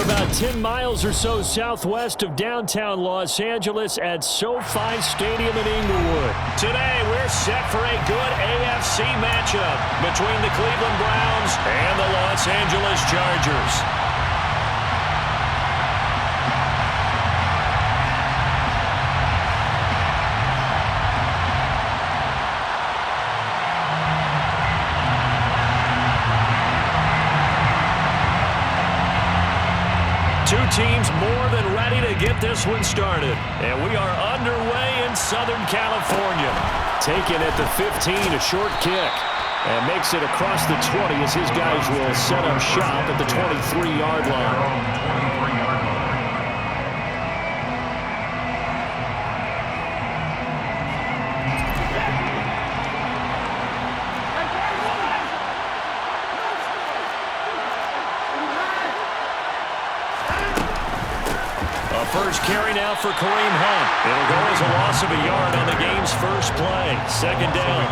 about 10 miles or so southwest of downtown Los Angeles at SoFi Stadium in Inglewood. Today, we're set for a good AFC matchup between the Cleveland Browns and the Los Angeles Chargers. Two teams more than ready to get this one started. And we are underway in Southern California. Taken at the 15, a short kick. And makes it across the 20 as his guys will set up shop at the 23-yard line. First carry now for Kareem Hunt. It'll go as a loss of a yard on the game's first play. Second down.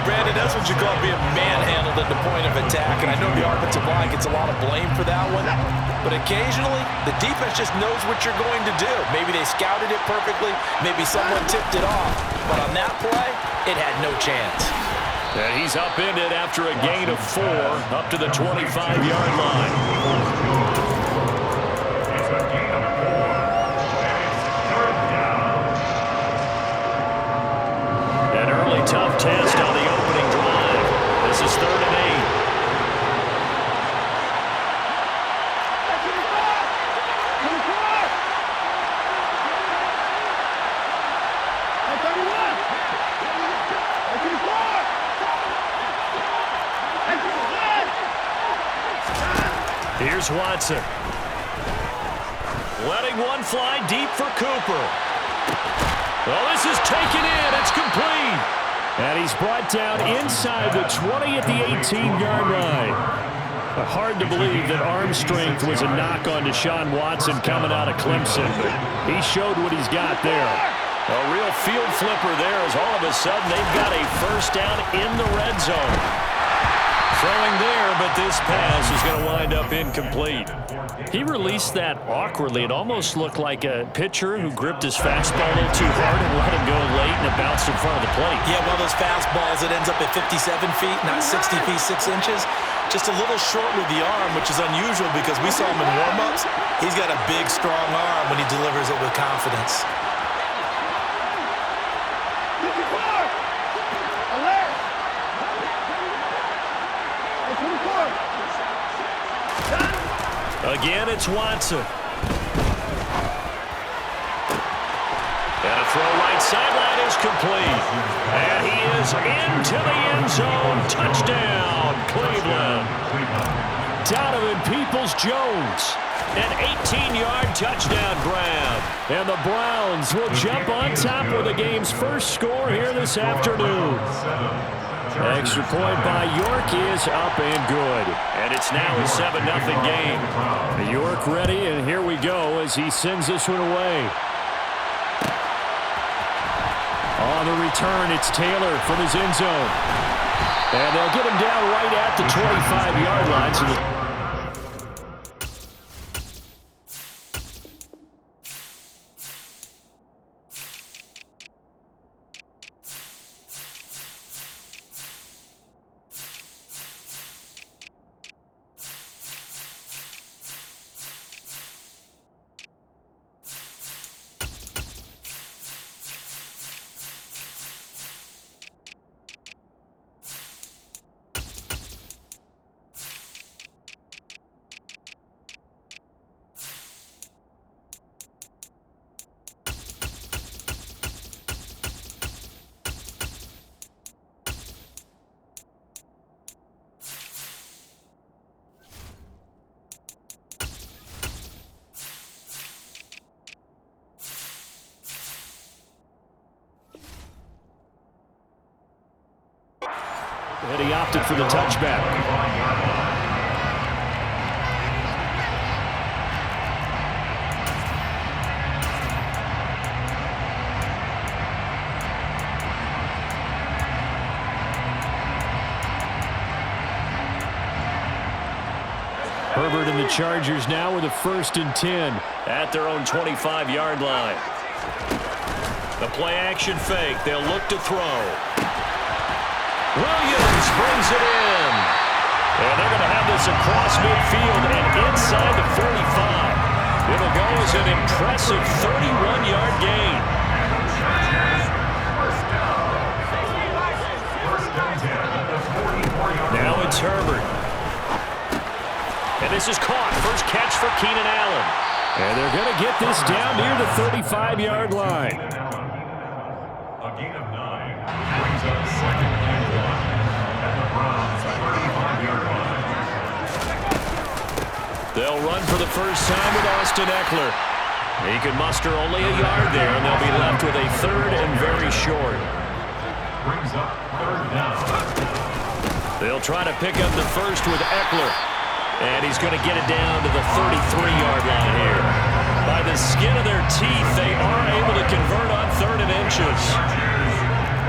Brandon, that's what you call being manhandled at the point of attack. And I know the offensive line gets a lot of blame for that one. But occasionally, the defense just knows what you're going to do. Maybe they scouted it perfectly. Maybe someone tipped it off. But on that play, it had no chance. And he's upended after a gain of 4 up to the 25-yard line. Tough test on the opening drive. This is 3rd and 8. Here's Watson. Letting one fly deep for Cooper. Well, this is taken in. It's complete. And he's brought down inside the 20 at the 18-yard line. Hard to believe that arm strength was a knock on Deshaun Watson coming out of Clemson, but he showed what he's got there. A real field flipper there as all of a sudden they've got a first down in the red zone. Throwing there, but this pass is going to wind up incomplete. He released that awkwardly. It almost looked like a pitcher who gripped his fastball a little too hard and let him go late, and it bounced in front of the plate. Yeah, one of those fastballs that ends up at 57 feet, not 60 feet, 6 inches. Just a little short with the arm, which is unusual because we saw him in warm-ups. He's got a big, strong arm when he delivers it with confidence. Again, it's Watson. And a throw right sideline is complete. And he is into the end zone. Touchdown, Cleveland. Donovan Peoples-Jones. An 18-yard touchdown grab. And the Browns will jump on top with the game's first score here this afternoon. Extra point by York is up and good. And it's now a 7-0 game. York ready, and here we go as he sends this one away. On the return, it's Taylor from his end zone. And they'll get him down right at the 25-yard line. So and he opted for the touchback. Herbert and the Chargers now with a 1st and 10. At their own 25-yard line. The play-action fake. They'll look to throw. Williams brings it in. And they're going to have this across midfield and inside the 45. It'll go as an impressive 31-yard gain. Now it's Herbert. And this is caught. First catch for Keenan Allen. And they're going to get this down near the 35-yard line. A gain of 9 brings up 2nd and 1 at the Browns' 35-yard line. They'll run for the first time with Austin Eckler. He can muster only a yard there, and they'll be left with a 3rd and very short. Brings up 3rd down. They'll try to pick up the first with Eckler. And he's going to get it down to the 33-yard line here. By the skin of their teeth, they are able to convert on 3rd and inches.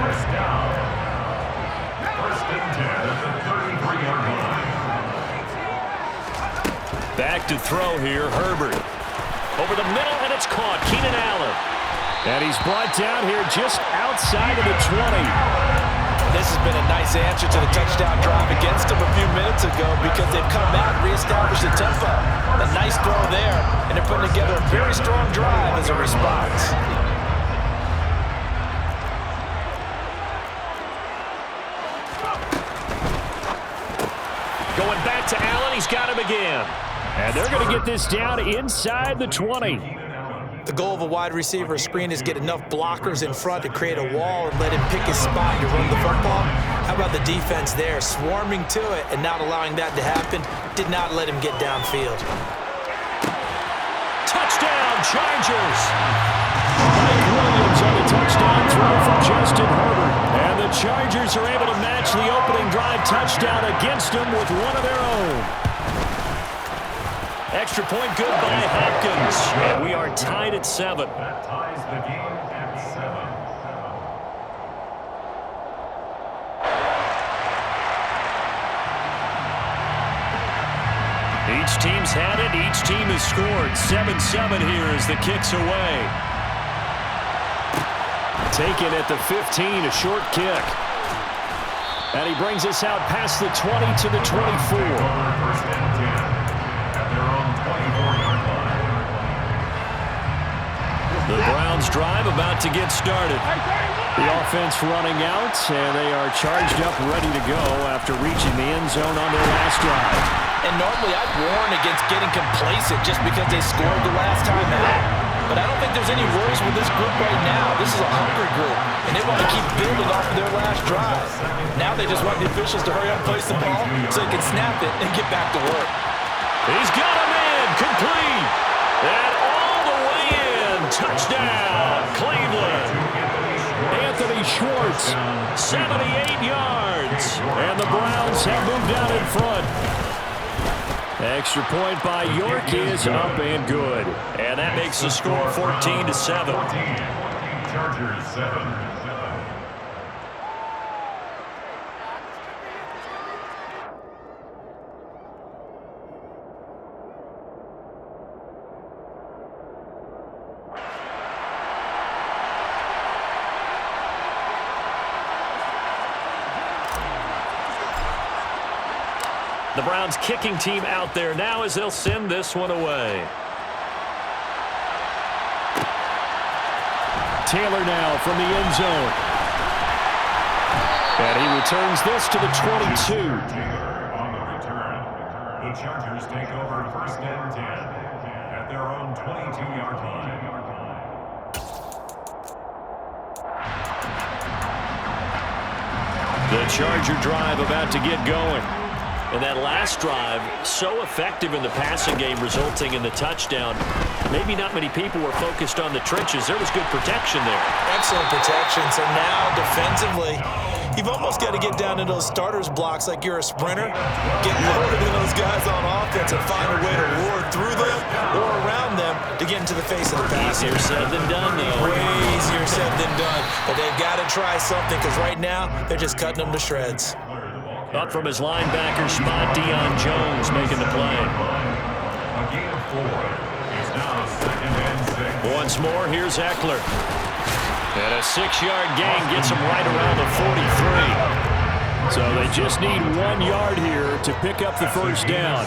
First down. 1st and 10 at the 33-yard line. Back to throw here, Herbert. Over the middle, and it's caught. Keenan Allen. And he's brought down here just outside of the 20. This has been a nice answer to the touchdown drive against them a few minutes ago because they've come out and reestablished the tempo. A nice throw there, and they're putting together a very strong drive as a response. Going back to Allen, he's got him again. And they're going to get this down inside the 20. The goal of a wide receiver screen is get enough blockers in front to create a wall and let him pick his spot to run the football. How about the defense there, swarming to it and not allowing that to happen? Did not let him get downfield. Touchdown, Chargers! Mike Williams on the touchdown throw from Justin Herbert. And the Chargers are able to match the opening drive touchdown against them with one of their own. Extra point good by Hopkins. And we are tied at 7. That ties the game at 7. Each team's had it. Each team has scored. 7-7 here as the kick's away. Taken at the 15, a short kick. And he brings us out past the 20 to the 24. 1st and 10 at their own 24-yard line. The Browns drive about to get started. The offense running out, and they are charged up, ready to go after reaching the end zone on their last drive. And normally I'd warn against getting complacent just because they scored the last time out. But I don't think there's any worries with this group right now. This is a hungry group, and they want to keep building off of their last drive. Now they just want the officials to hurry up and place the ball so they can snap it and get back to work. He's got him in, complete. And all the way in. Touchdown, Cleveland. Anthony Schwartz, 78 yards. and the Browns have moved out in front. Extra point by York is up and good. And that makes the score 14-7. 14. Chargers 7. The Browns kicking team out there now as they'll send this one away. Taylor now from the end zone. And he returns this to the 22. Taylor on the return. The Chargers take over 1st and 10 at their own 22-yard line. The Charger drive about to get going. And that last drive, so effective in the passing game, resulting in the touchdown. Maybe not many people were focused on the trenches. There was good protection there. Excellent protection. So now, defensively, you've almost got to get down in those starters blocks like you're a sprinter. Get lower than those guys on offense and find a way to roar through them or around them to get into the face of the pass. Easier said than done, though. Way easier said than done. But they've got to try something because right now, they're just cutting them to shreds. Up from his linebacker spot, Deion Jones making the play. A gain of 4. It's now 2nd and 6. Once more, here's Eckler. And a 6-yard gain gets him right around the 43. So they just need 1 yard here to pick up the first down.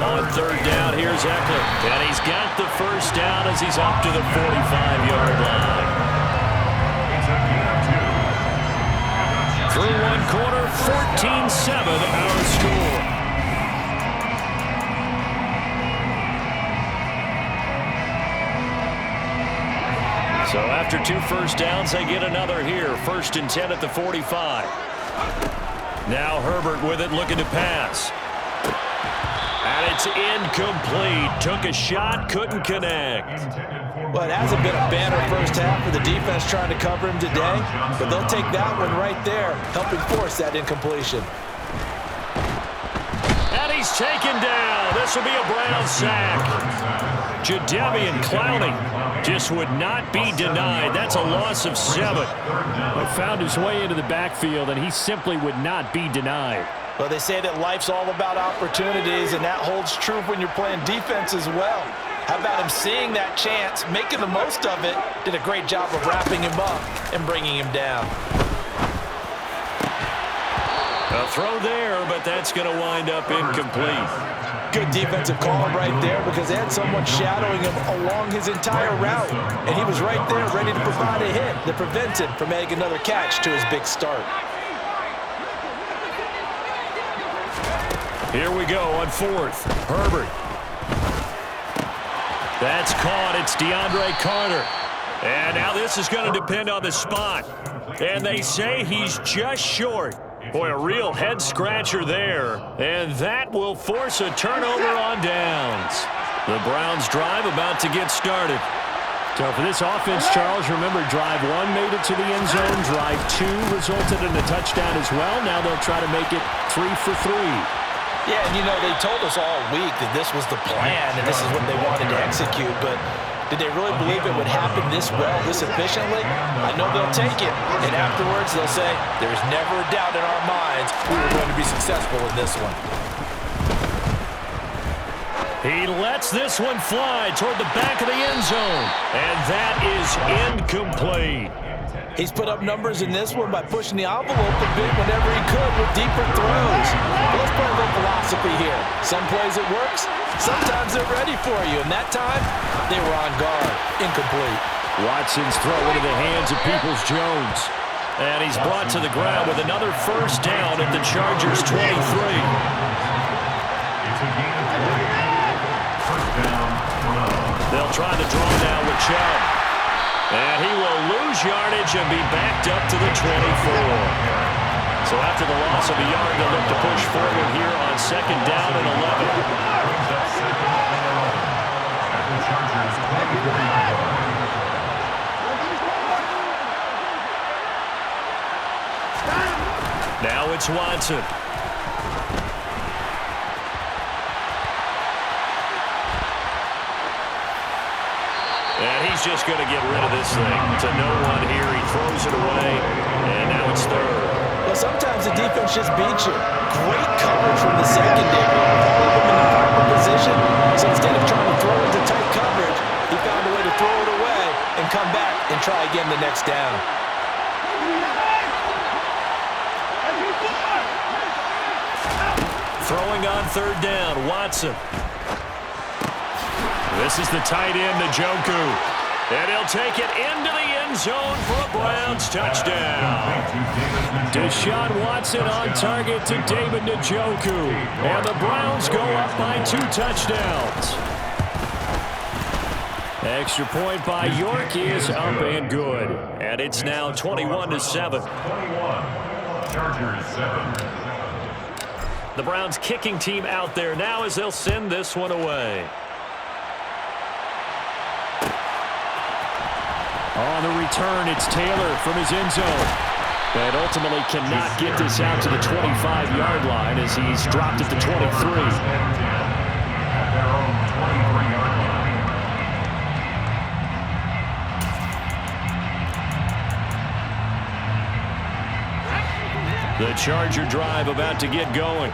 On 3rd down, here's Eckler. And he's got the first down as he's up to the 45-yard line. It's a gain of 2. Through 1 quarter, 14-7 our score. So after 2 first downs, they get another here. 1st and 10 at the 45. Now Herbert with it, looking to pass. And it's incomplete. Took a shot, couldn't connect. Well, it hasn't been a banner first half for the defense trying to cover him today, but they'll take that one right there, helping force that incompletion. And he's taken down. This will be a Brown sack. Jadeveon Clowney just would not be denied. That's a loss of 7. He found his way into the backfield, and he simply would not be denied. Well, they say that life's all about opportunities, and that holds true when you're playing defense as well. How about him seeing that chance, making the most of it, did a great job of wrapping him up and bringing him down. A throw there, but that's going to wind up incomplete. Good defensive call right there because they had someone shadowing him along his entire route, and he was right there ready to provide a hit that prevents him from making another catch to his big start. Here we go on 4th. Herbert. That's caught. It's DeAndre Carter. And now this is going to depend on the spot. And they say he's just short. Boy, a real head-scratcher there. And that will force a turnover on downs. The Browns drive about to get started. So for this offense, Charles, remember drive 1 made it to the end zone. Drive 2 resulted in a touchdown as well. Now they'll try to make it 3 for 3. Yeah, and you know, they told us all week that this was the plan and this is what they wanted to execute, but did they really believe it would happen this well, this efficiently? I know they'll take it, and afterwards they'll say, there's never a doubt in our minds we were going to be successful in this one. He lets this one fly toward the back of the end zone, and that is incomplete. He's put up numbers in this one by pushing the envelope a bit whenever he could with deeper throws. But let's play a little philosophy here. Some plays it works, sometimes they're ready for you, and that time they were on guard. Incomplete. Watson's throw into the hands of Peoples-Jones. And he's brought to the ground with another first down at the Chargers' 23. It's a gain of 3. First down, 12. They'll try to draw down with Chubb. And he will lose yardage and be backed up to the 24. So after the loss of a yard, they'll look to push forward here on 2nd down and 11. At the Chargers' 23. Now it's Watson. And he's just going to get rid of this thing. To no one here. He throws it away. And now it's 3rd. Well, sometimes the defense just beats you. Great coverage from the secondary. All of them in the proper position. So instead of trying to throw into tight coverage, he found a way to throw it away and come back and try again the next down. Throwing on 3rd down, Watson. This is the tight end, Njoku. And he'll take it into the end zone for a Browns touchdown. Deshaun Watson on target to David Njoku. And the Browns go up by 2 touchdowns. Extra point by York is up and good. And it's now 21-7. 21. Chargers 7. The Browns kicking team out there now as they'll send this one away. On the return, it's Taylor from his end zone. But ultimately cannot get this out to the 25-yard line as he's dropped it to 23. At their own 23-yard line. The Charger drive about to get going.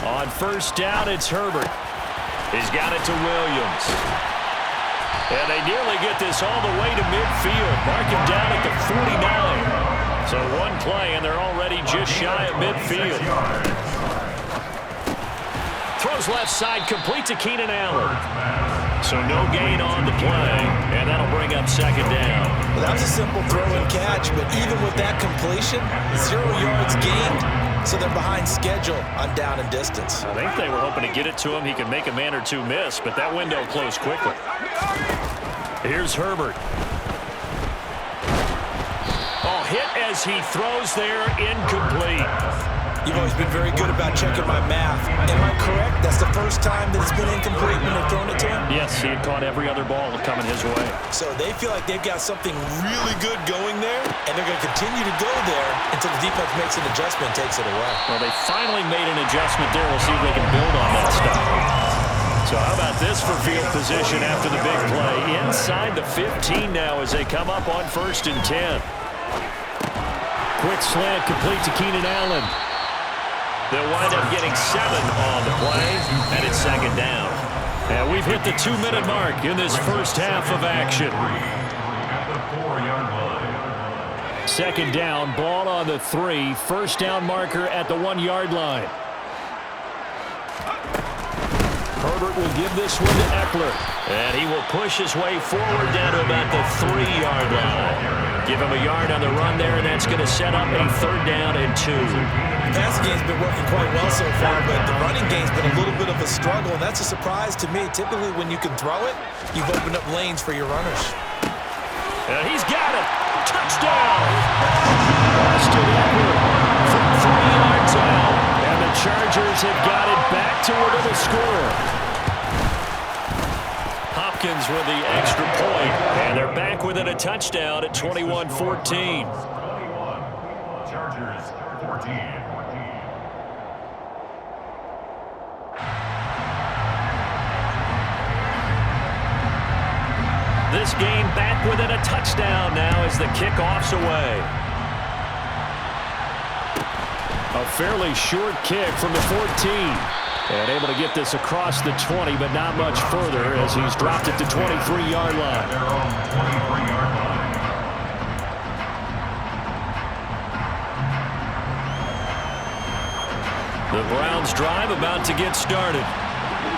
On first down, it's Herbert. He's got it to Williams. And they nearly get this all the way to midfield. Mark him down at the 49. So one play, and they're already just shy of midfield. Throws left side, complete to Keenan Allen. So no gain on the play, and that'll bring up second down. Well, that was a simple throw and catch, but even with that completion, 0 yards gained, so they're behind schedule on down and distance. I think they were hoping to get it to him. He could make a man or two miss, but that window closed quickly. Here's Herbert. Oh, hit as he throws there, incomplete. You've always been very good about checking my math. Am I correct? That's the first time that it's been incomplete when they've thrown it to him? Yes, he had caught every other ball coming his way. So they feel like they've got something really good going there, and they're going to continue to go there until the defense makes an adjustment and takes it away. Well, they finally made an adjustment there. We'll see if they can build on that stuff. So how about this for field position after the big play? Inside the 15 now as they come up on 1st and 10. Quick slant complete to Keenan Allen. They'll wind up getting 7 on the play, and it's second down. And we've hit the 2-minute mark in this first half of action. At the 4-yard line. Second down, ball on the 3. First down marker at the 1-yard line. Herbert will give this one to Eckler. And he will push his way forward down to about the 3-yard line. Give him a yard on the run there, and that's going to set up a 3rd down and 2. The passing game's been working quite well so far, but the running game's been a little bit of a struggle, and that's a surprise to me. Typically, when you can throw it, you've opened up lanes for your runners. And he's got it. Touchdown! Austin Eckler from 3 yards out. And the Chargers have got it back to within a score. Hopkins with the extra point, and they're back within a touchdown at 21-14. Chargers 14. This game back within a touchdown now as the kickoff's away. A fairly short kick from the 14. And able to get this across the 20, but not much further as he's dropped it to 23-yard line. Their own 23-yard line. The Browns drive about to get started.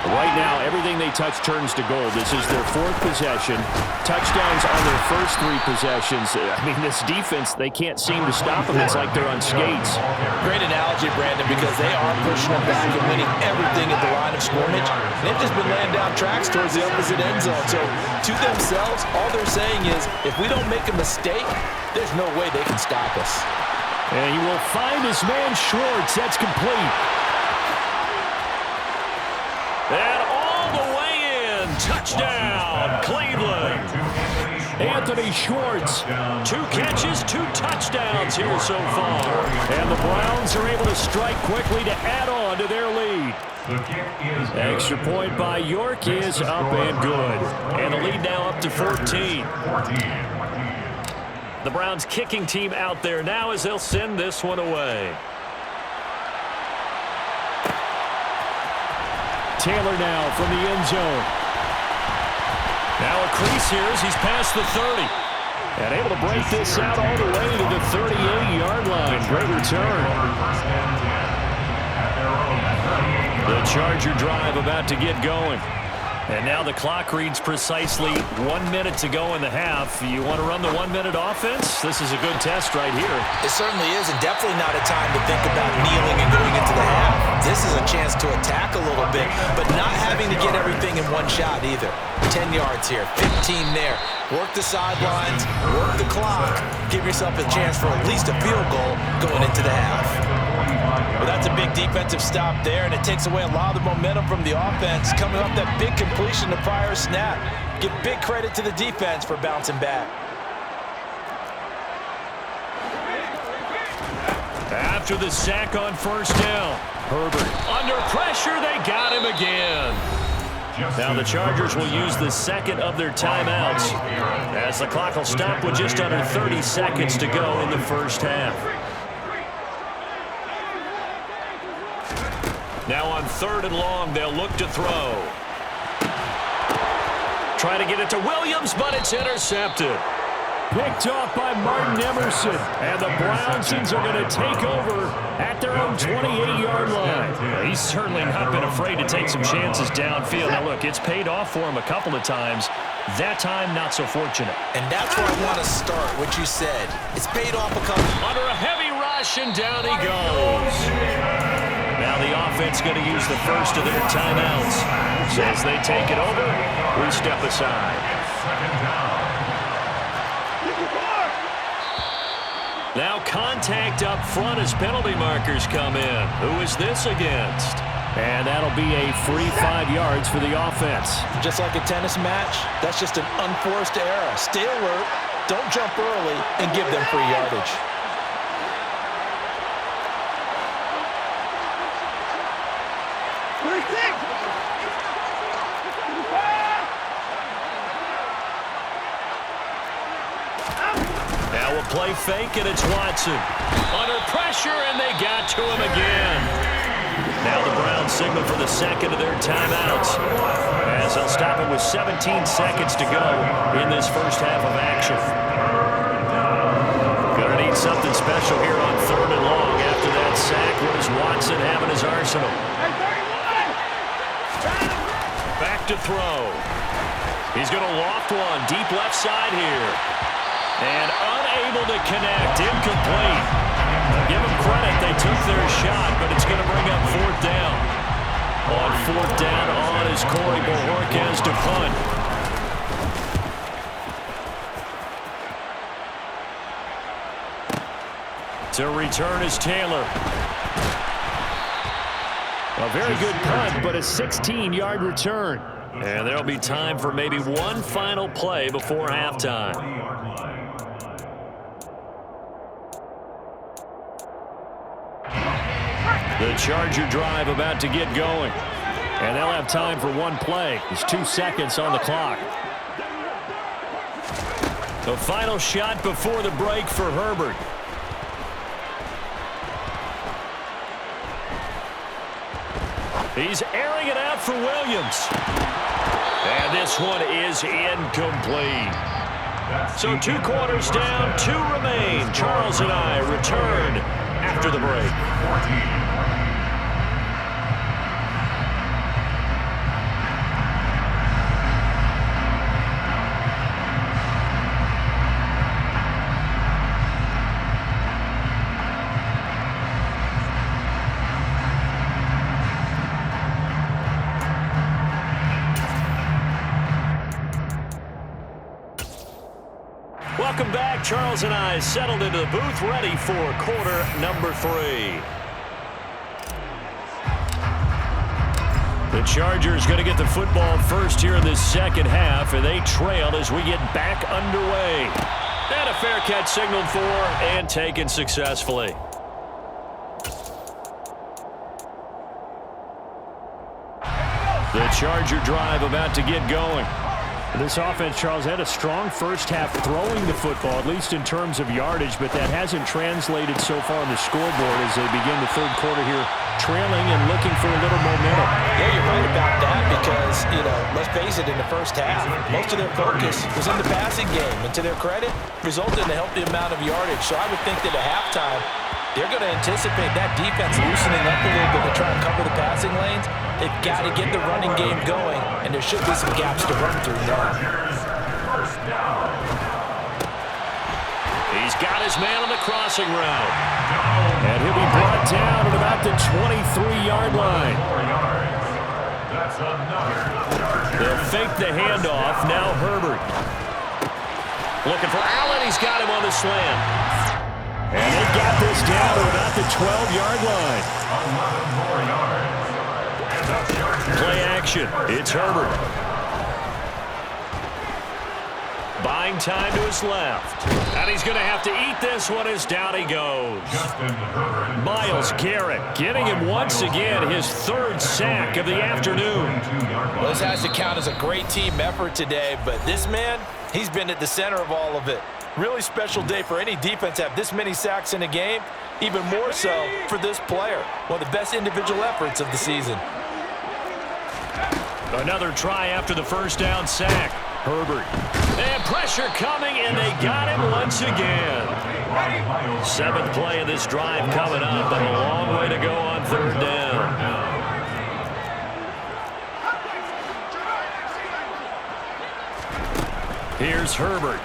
Right now, everything they touch turns to gold. This is their 4th possession. Touchdowns on their first 3 possessions. I mean, this defense, they can't seem to stop them. It's like they're on skates. Great analogy, Brandon, because they are pushing them back and winning everything at the line of scrimmage. They've just been laying down tracks towards the opposite end zone. So, to themselves, all they're saying is, if we don't make a mistake, there's no way they can stop us. And he will find his man Schwartz. That's complete. And all the way in. Touchdown, Cleveland. Anthony Schwartz. 2 catches, 2 touchdowns here so far. And the Browns are able to strike quickly to add on to their lead. The kick is good. Extra point by York is up and good. And the lead now up to 14. 14. The Browns kicking team out there now as they'll send this one away. Taylor now from the end zone. Now a crease here as he's past the 30. And able to break this out all the way to the 38-yard line. Great return. First and 10 at their own 38. The Charger drive about to get going. And now the clock reads precisely 1 minute to go in the half. You want to run the 1-minute offense? This is a good test right here. It certainly is, and definitely not a time to think about kneeling and going into the half. This is a chance to attack a little bit, but not having to get everything in one shot either. 10 yards here, 15 there. Work the sidelines, work the clock, give yourself a chance for at least a field goal going into the half. Well, that's a big defensive stop there, and it takes away a lot of the momentum from the offense. Coming off that big completion the prior snap. Give big credit to the defense for bouncing back. After the sack on first down, Herbert under pressure. They got him again. Now the Chargers will use the second of their timeouts as the clock will stop with just under 30 seconds to go in the first half. Now on 3rd and long, they'll look to throw. Try to get it to Williams, but it's intercepted. Picked off by Martin Emerson. And the Brownsons are going to take over at their own 28-yard line. He's certainly not been afraid to take some chances downfield. Now, look, it's paid off for him a couple of times. That time, not so fortunate. And that's where I want to start, what you said. It's paid off a couple. Under a heavy rush, and down he goes. Now the offense going to use the first of their timeouts. So as they take it over, we step aside. Now contact up front as penalty markers come in. Who is this against? And that'll be a free 5 yards for the offense. Just like a tennis match, that's just an unforced error. Stay alert, don't jump early, and give them free yardage. Now we'll play fake, and it's Watson. Under pressure, and they got to him again. Now the Browns signal for the second of their timeouts, as they'll stop it with 17 seconds to go in this first half of action. Gonna need something special here on 3rd and long. After that sack, what does Watson have in his arsenal? Back to throw. He's going to loft one deep left side here. And unable to connect, incomplete. Give them credit, they took their shot, but it's going to bring up 4th down. On 4th down, on is Corey Bojorquez to punt. To return is Taylor. A very good punt, but a 16-yard return. And there'll be time for maybe one final play before halftime. The Charger drive about to get going. And they'll have time for one play. There's 2 seconds on the clock. The final shot before the break for Herbert. He's airing it out for Williams. And this one is incomplete. So 2 quarters down, 2 remain. Charles and I return after the break. Welcome back. Charles and I settled into the booth, ready for quarter number 3. The Chargers going to get the football first here in this second half, and they trail as we get back underway. And a fair catch signaled for and taken successfully. The Charger drive about to get going. This offense, Charles, had a strong first half throwing the football, at least in terms of yardage, but that hasn't translated so far on the scoreboard as they begin the third quarter here, trailing and looking for a little momentum. Yeah, you're right about that because, let's face it, in the first half, most of their focus was in the passing game, and to their credit, resulted in a healthy amount of yardage. So I would think that at halftime, they're going to anticipate that defense loosening up a little bit to try and cover the passing lanes. They've got to get the running game going, and there should be some gaps to run through now. He's got his man on the crossing route. And he'll be brought down at about the 23-yard line. They'll fake the handoff. Now Herbert. Looking for Allen. He's got him on the slant. And they got this down to about the 12-yard line. Play action. It's Herbert. By Buying time to his left. And he's going to have to eat this one as down he goes. Myles Garrett getting him once again his third sack of the afternoon. Well, this has to count as a great team effort today, but this man, he's been at the center of all of it. Really special day for any defense to have this many sacks in a game, even more so for this player. One of the best individual efforts of the season. Another try after the first down sack. Herbert. And pressure coming, and they got him once again. 7th play of this drive coming up, but a long way to go on 3rd down. Here's Herbert.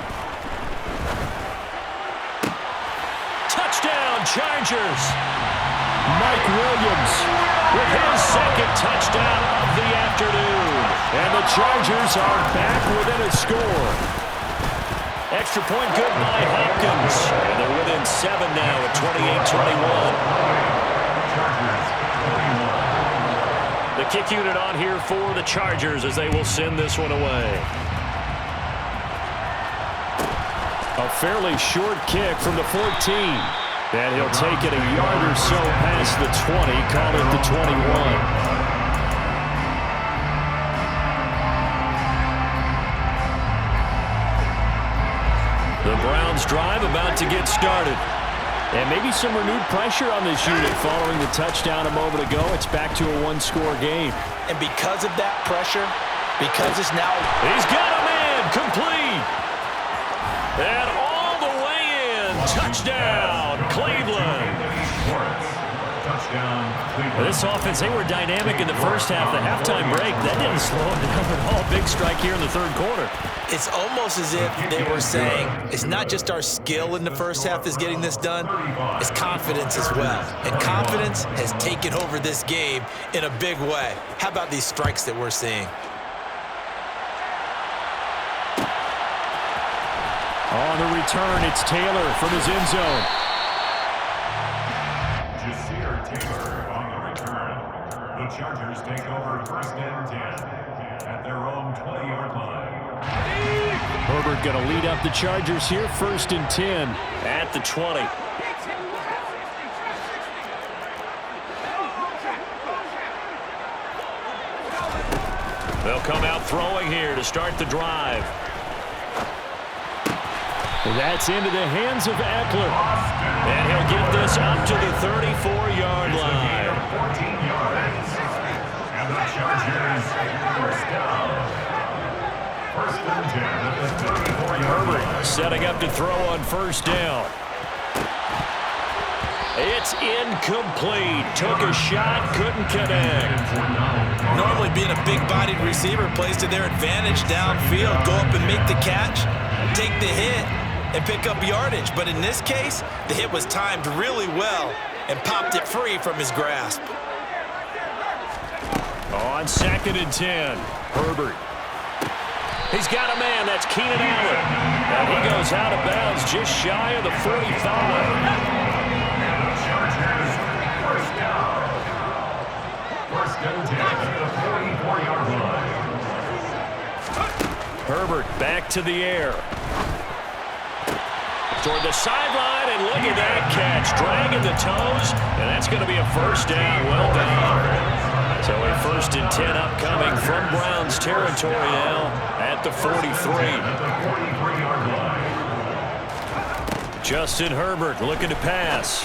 Touchdown, Chargers. Mike Williams with his second touchdown of the afternoon. And the Chargers are back within a score. Extra point good by Hopkins. And they're within 7 now at 28-21. The kick unit on here for the Chargers as they will send this one away. A fairly short kick from the 14. And he'll take it a yard or so past the 20, call it the 21. The Browns drive about to get started. And maybe some renewed pressure on this unit following the touchdown a moment ago. It's back to a one-score game. And because of that pressure, because it's now... He's got a man, complete. And all the way in, touchdown, Cleveland. This offense, they were dynamic in the first half. The halftime break, that didn't slow them down at all. Big strike here in the 3rd quarter. It's almost as if they were saying, it's not just our skill in the first half that's getting this done, it's confidence as well. And confidence has taken over this game in a big way. How about these strikes that we're seeing? On the return, it's Taylor from his end zone. Taylor on the return. The Chargers take over 1st and 10 at their own 20-yard line. Herbert going to lead up the Chargers here, 1st and 10 at the 20. They'll come out throwing here to start the drive. That's into the hands of Eckler. And he'll get this up to the 34-yard line. 14 yards. And the Chargers first down. 1st and 10 at the 34-yard line. Setting up to throw on 1st down. It's incomplete. Took a shot, couldn't connect. Normally being a big-bodied receiver plays to their advantage downfield. Go up and make the catch, take the hit, and pick up yardage. But in this case, the hit was timed really well and popped it free from his grasp. On 2nd and 10, Herbert. He's got a man, that's Keenan Allen. And he goes out of bounds just shy of the 45. Chargers first down. 1st and 10 at the 44-yard line. Herbert back to the air. Toward the sideline, and look at that catch. Dragging the toes, and that's going to be a 1st down. Well done. So a 1st and 10 upcoming from Browns territory now at the 43. Justin Herbert looking to pass.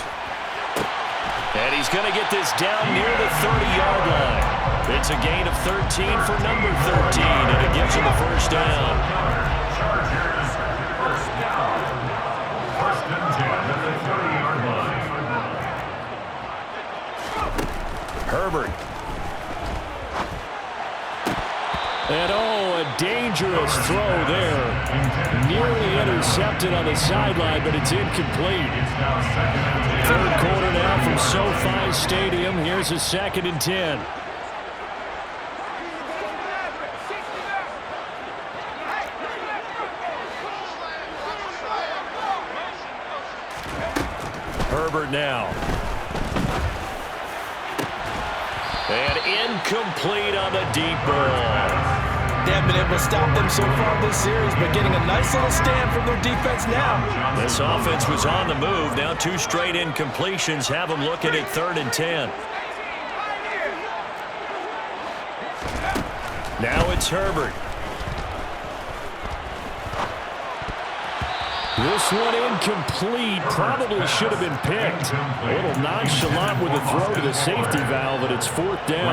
And he's going to get this down near the 30-yard line. It's a gain of 13 for number 13, and it gives him the 1st down. Chargers first down. 1st and 10 at the 30-yard line. Herbert. And a dangerous throw there. Nearly intercepted on the sideline, but it's incomplete. 3rd quarter now from SoFi Stadium. Here's a 2nd and 10. Herbert now. And incomplete on the deep ball. They haven't been able to stop them so far this series, but getting a nice little stand from their defense now. This offense was on the move. Now 2 straight incompletions have them looking at 3rd and 10. Now it's Herbert. This one incomplete. Probably should have been picked. A little nonchalant with a throw to the safety valve, and it's 4th down.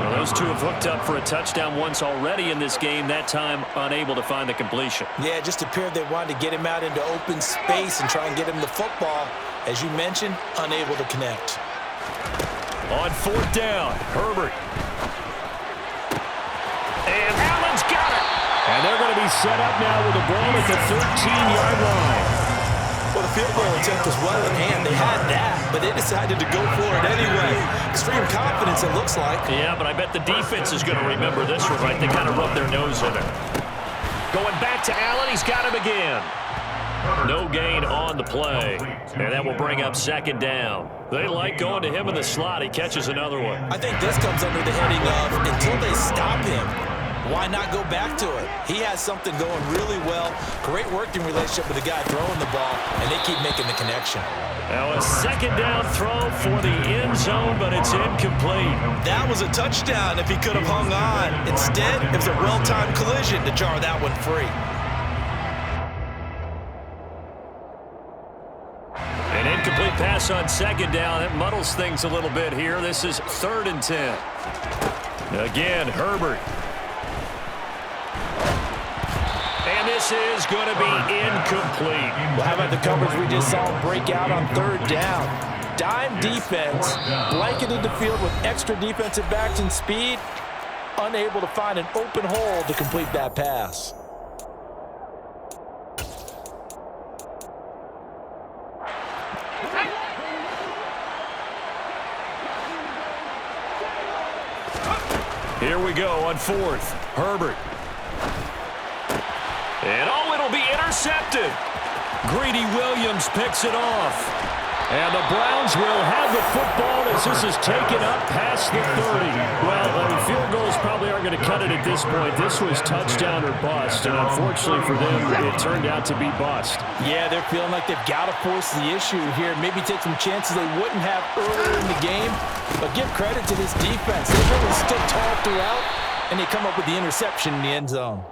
Well, those two have hooked up for a touchdown once already in this game, that time unable to find the completion. Yeah, it just appeared they wanted to get him out into open space and try and get him the football. As you mentioned, unable to connect. On 4th down, Herbert. And Allen's got it. And they're going to be set up now with a ball at the 13-yard line. Well, the field goal attempt was well in hand. They had that, but they decided to go for it anyway. Extreme confidence, it looks like. Yeah, but I bet the defense is going to remember this one, right? They kind of rubbed their nose in it. Going back to Allen. He's got him again. No gain on the play. And that will bring up 2nd down. They like going to him in the slot. He catches another one. I think this comes under the heading of until they stop him, why not go back to it? He has something going really well. Great working relationship with the guy throwing the ball, and they keep making the connection. Now a 2nd down throw for the end zone, but it's incomplete. That was a touchdown if he could have hung on. Instead, it was a well-timed collision to jar that one free. An incomplete pass on 2nd down. That muddles things a little bit here. This is 3rd and 10. Again, Herbert. And this is going to be incomplete. Well, how about the coverage we just saw break out on 3rd down? Dime defense, blanketed the field with extra defensive backs and speed, unable to find an open hole to complete that pass. Here we go on 4th. Herbert. And it'll be intercepted. Greedy Williams picks it off. And the Browns will have the football as this is taken up past the 30. Well, field goals probably aren't going to cut it at this point. This was touchdown or bust, and unfortunately for them, it turned out to be bust. Yeah, they're feeling like they've got to force the issue here. Maybe take some chances they wouldn't have earlier in the game. But give credit to this defense. They really stood tall throughout, and they come up with the interception in the end zone.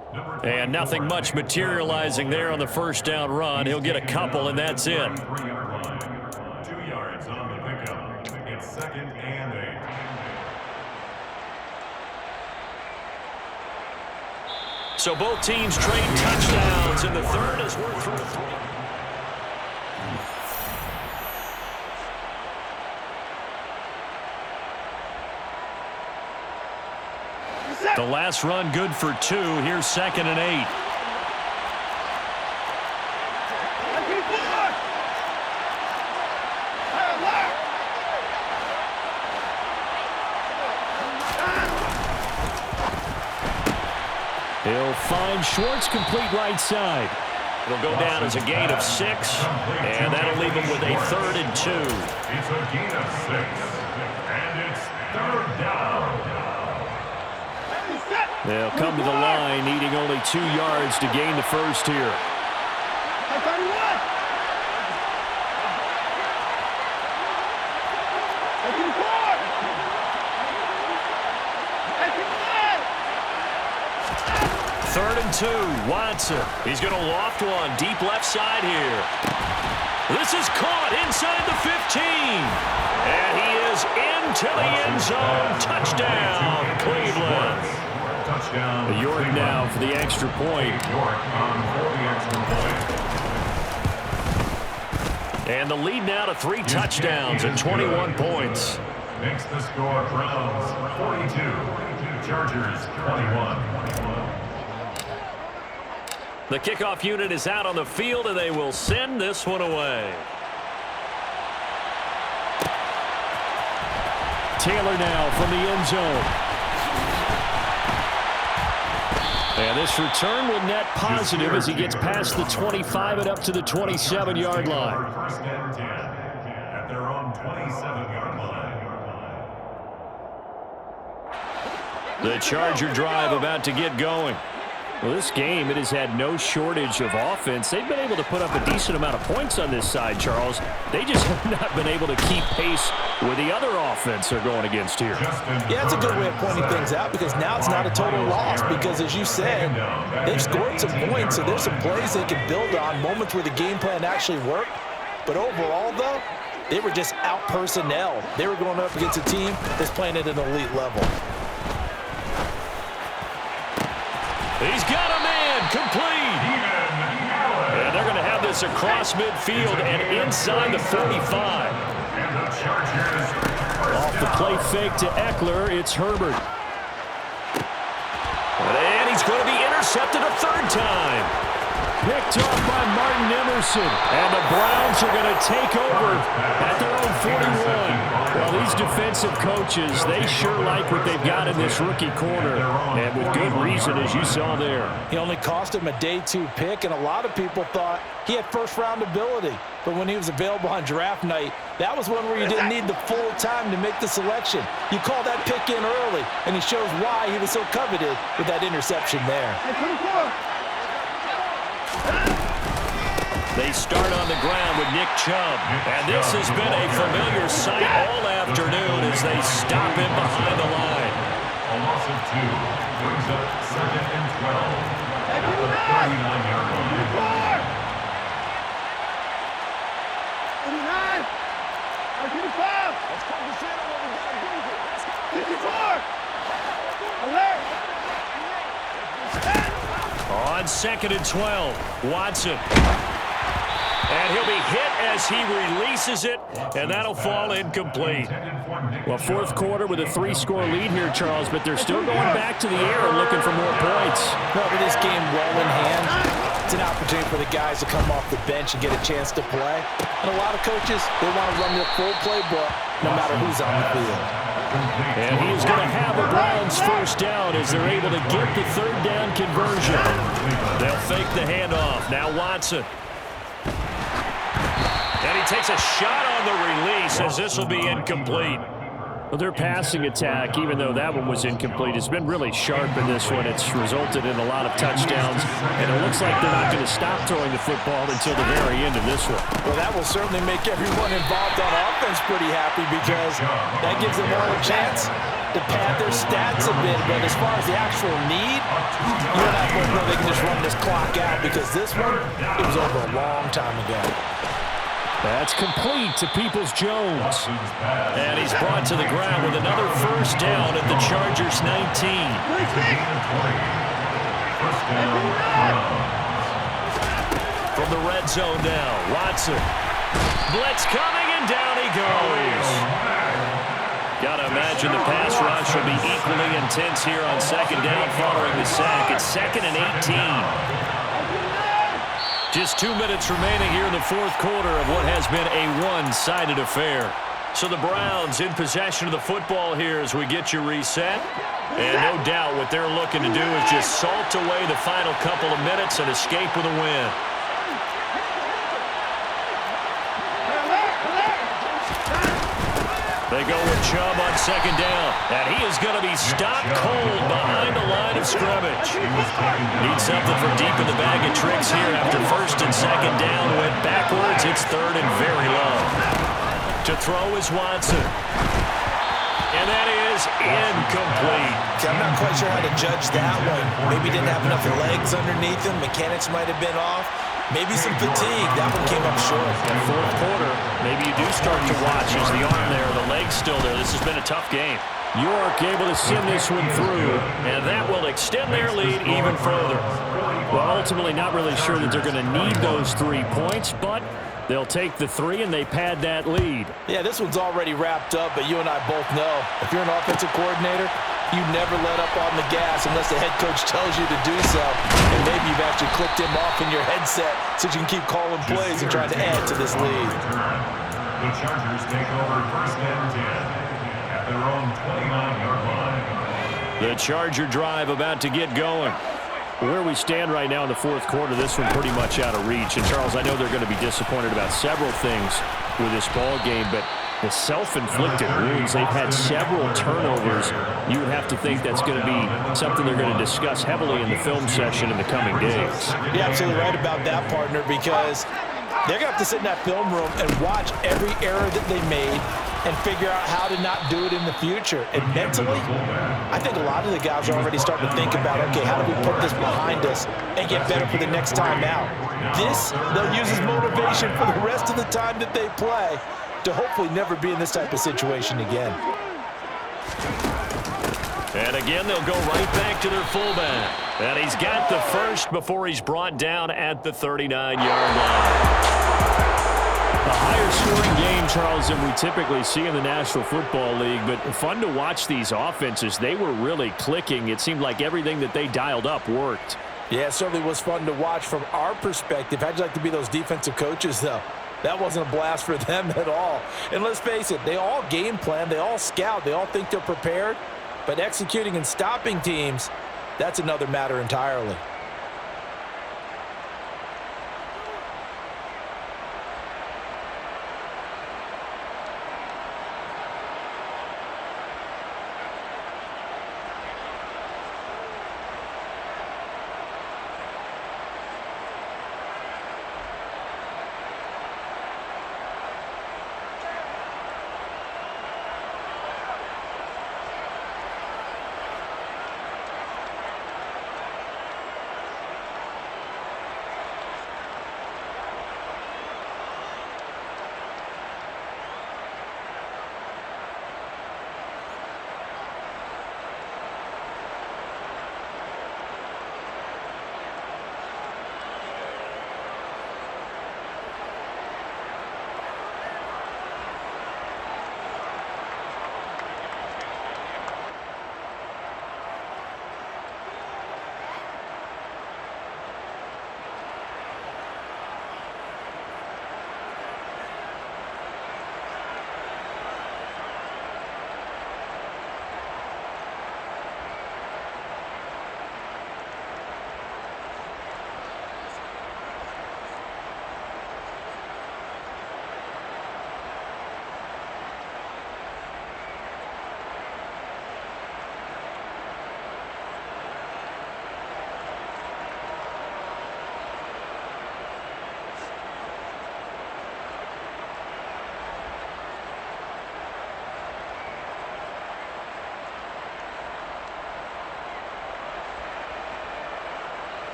And nothing much materializing there on the 1st down run. He'll get a couple, and that's it. 2 yards on the pickup. It's 2nd and 8. So both teams trade touchdowns, and the 3rd is worth 3. The last run good for 2. Here's 2nd and 8. He'll find Schwartz, complete right side. It'll go down as a gain of 6, and that'll leave him with a 3rd and 2. It's a gain of 6, and it's 3rd down. They'll come to the line, needing only 2 yards to gain the first here. Third and 2, Watson. He's going to loft one deep left side here. This is caught inside the 15. And he is into the end zone. Touchdown, Cleveland. Touchdown. York now for the extra point. York on for the extra point. And the lead now to 3 touchdowns and 21 points. Makes the score Browns 42, Chargers 21. The kickoff unit is out on the field, and they will send this one away. Taylor now from the end zone. And this return will net positive as he gets past the 25 and up to the 27-yard line. First and 10 at their own 27-yard line. The Charger drive about to get going. Well, this game, it has had no shortage of offense. They've been able to put up a decent amount of points on this side, Charles. They just have not been able to keep pace with the other offense they're going against here. Yeah, it's a good way of pointing things out because now it's not a total loss because, as you said, they've scored some points, so there's some plays they can build on, moments where the game plan actually worked. But overall, though, they were just out-personnel. They were going up against a team that's playing at an elite level. He's got a man complete. And they're going to have this across midfield and inside the 45. Off the play fake to Eckler, it's Herbert. And he's going to be intercepted a third time. Picked off by Martin Emerson. And the Browns are going to take over at their own 41. Well, these defensive coaches, they sure like what they've got in this rookie corner. And with good reason, as you saw there. He only cost him a day 2 pick, and a lot of people thought he had first-round ability. But when he was available on draft night, that was one where you didn't need the full time to make the selection. You call that pick in early, and he shows why he was so coveted with that interception there. They start on the ground with Nick Chubb. And this has been a familiar sight all afternoon as they stop him behind the line. A loss of 2 brings up 2nd and 12 at the 39-yard line. 89. 55. Let's focus in on what we got to do here. Let's go. 54. Alert. On 2nd and 12, Watson. And he'll be hit as he releases it, and that'll fall incomplete. Well, fourth quarter with a 3-score lead here, Charles, but they're still going back to the air and looking for more points. Well, with this game well in hand, it's an opportunity for the guys to come off the bench and get a chance to play. And a lot of coaches, they want to run their full playbook no matter who's on the field. And he's going to have a Browns first down as they're able to get the third down conversion. They'll fake the handoff. Now Watson. And he takes a shot on the release as this will be incomplete. Well, their passing attack, even though that one was incomplete, has been really sharp in this one. It's resulted in a lot of touchdowns, and it looks like they're not going to stop throwing the football until the very end of this one. Well, that will certainly make everyone involved on offense pretty happy because that gives them all a chance to pad their stats a bit. But as far as the actual need, you and I both know they can just run this clock out because this one, it was over a long time ago. That's complete to Peoples-Jones. And he's brought to the ground with another first down at the Chargers 19. From the red zone now, Watson. Blitz coming, and down he goes. Got to imagine the pass rush will be equally intense here on second down following the sack. It's 2nd and 18. Just 2 minutes remaining here in the fourth quarter of what has been a one-sided affair. So the Browns in possession of the football here as we get you reset. And no doubt what they're looking to do is just salt away the final couple of minutes and escape with a win. They go with Chubb on second down, and he is going to be stopped cold behind the line of scrimmage. Needs something from deep in the bag of tricks here after first and second down. Went backwards, it's third and very low. To throw is Watson. And that is incomplete. I'm not quite sure how to judge that one. Maybe didn't have enough legs underneath him. Mechanics might have been off. Maybe some fatigue. That one came up short. In fourth quarter, maybe you do start to watch as the arm there, the leg's still there. This has been a tough game. York able to send this one through, and that will extend their lead even further. Well, ultimately not really sure that they're going to need those 3 points, but they'll take the 3 and they pad that lead. Yeah, this one's already wrapped up, but you and I both know if you're an offensive coordinator, you never let up on the gas unless the head coach tells you to do so. And maybe you've actually clicked him off in your headset so you can keep calling plays and trying to add to this lead. The Chargers take over 1st and 10 at their own 29-yard line. The Charger drive about to get going. Where we stand right now in the fourth quarter, this one pretty much out of reach. And, Charles, I know they're going to be disappointed about several things with this ball game, but The self-inflicted wounds. They've had several turnovers. You would have to think that's going to be something they're going to discuss heavily in the film session in the coming days. You're absolutely right about that, partner, because they're going to have to sit in that film room and watch every error that they made and figure out how to not do it in the future. And mentally, I think a lot of the guys are already starting to think about, okay, how do we put this behind us and get better for the next time out? This, they'll use as motivation for the rest of the time that they play to hopefully never be in this type of situation again. And again, they'll go right back to their fullback. And he's got the first before he's brought down at the 39-yard line. A higher scoring game, Charles, than we typically see in the National Football League, but fun to watch these offenses. They were really clicking. It seemed like everything that they dialed up worked. Yeah, it certainly was fun to watch from our perspective. How'd you like to be those defensive coaches, though? That wasn't a blast for them at all. And let's face it, they all game plan, they all scout, they all think they're prepared, but executing and stopping teams, that's another matter entirely.